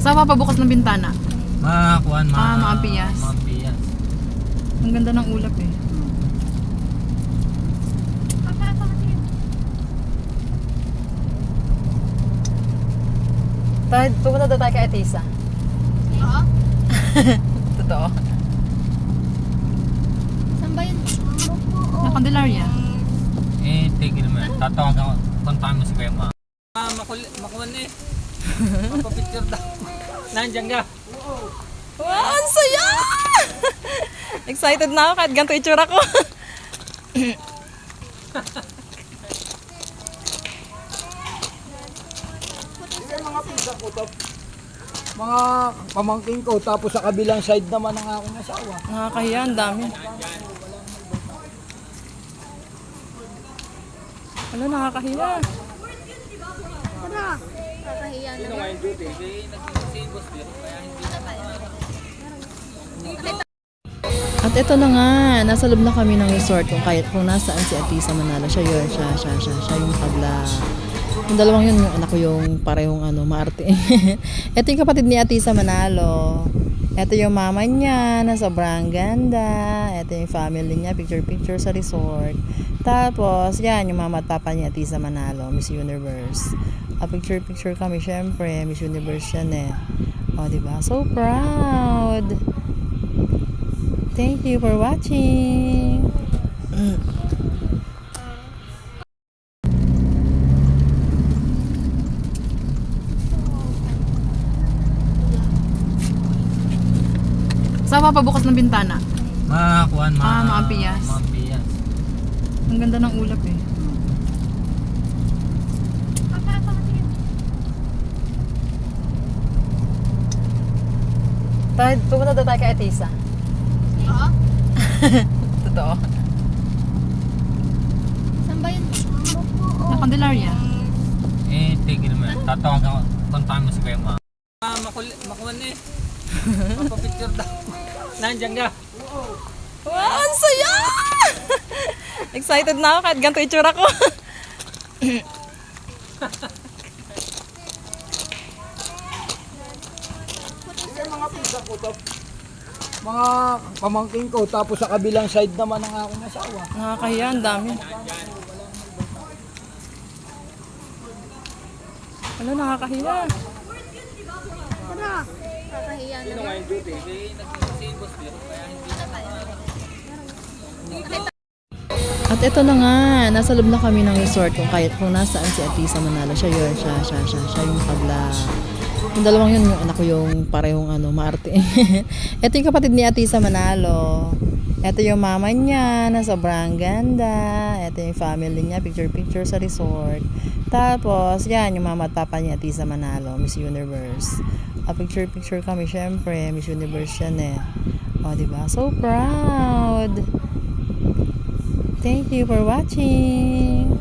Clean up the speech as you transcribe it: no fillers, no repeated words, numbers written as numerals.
Saan papabukas ng bintana? Makakuan, maampias. Maampias. Ang ganda ng ulap eh. Pupunta daw tayo kay Atisa. Oo? Totoo. Saan ba yun? Sa Candelaria. Tigil mo yan. Tatawagan ko. Kontahan mo si Kuya Ma. Makuan eh. Mapapicture daw. Nandiyan ka. Wow, ang saya! Excited na ako kahit ganito itsura ko. Mga pizza ko to. Mga pamangking ko, tapos sa kabilang side naman ng aking asawa. Nakakahiya, ang dami. Ano, nakakahiya. Ano? Kakahiya naman. At ito na nga, nasa loob na kami ng resort kung nasaan si Atisa Manalo. Siya yun, siya yung kabla. Yung dalawang yun, yung anak ko yung parehong maarte. Ito yung kapatid ni Atisa Manalo. Ito yung mama niya na sobrang ganda. Ito yung family niya, picture sa resort. Tapos, yan, yung mama at papa ni Atisa Manalo, Miss Universe. Picture kami, syempre, Miss Universe yan eh. O, diba? So proud! Thank you for watching! Saan papabukas ng bintana? Makakuan, maampias. Maampias. Ang ganda ng ulap eh. Pupunta daw tayo kay Atisa. Oo? Totoo. Saan ba yun? Sa Candelaria. Tigil mo yan. Tatawagan ko. Kontahan mo si Kuya Ma. Makuan eh. Mapapicture daw. Nandiyan ka. Wow, ang saya! Excited na ako kahit ganito itsura ko. Mga pizza ko to. Mga pamangking ko, tapos sa kabilang side naman ng aking asawa. Nakakahiya, ang dami. Ano, nakakahiya. Ano? Kakahiya naman. At ito na nga, nasa loob na kami ng resort kung nasaan si Atisa Manalo. Siya yun, siya yung kabla. Yung dalawang yun, yung anak ko yung parehong maarte. Ito yung kapatid ni Atisa Manalo. Ito yung mama niya na sobrang ganda. Ito yung family niya, picture sa resort. Tapos, yan, yung mama at papa ni Atisa Manalo, Miss Universe. Picture kami, syempre, Miss Universe yan eh. O, diba? So proud! Thank you for watching!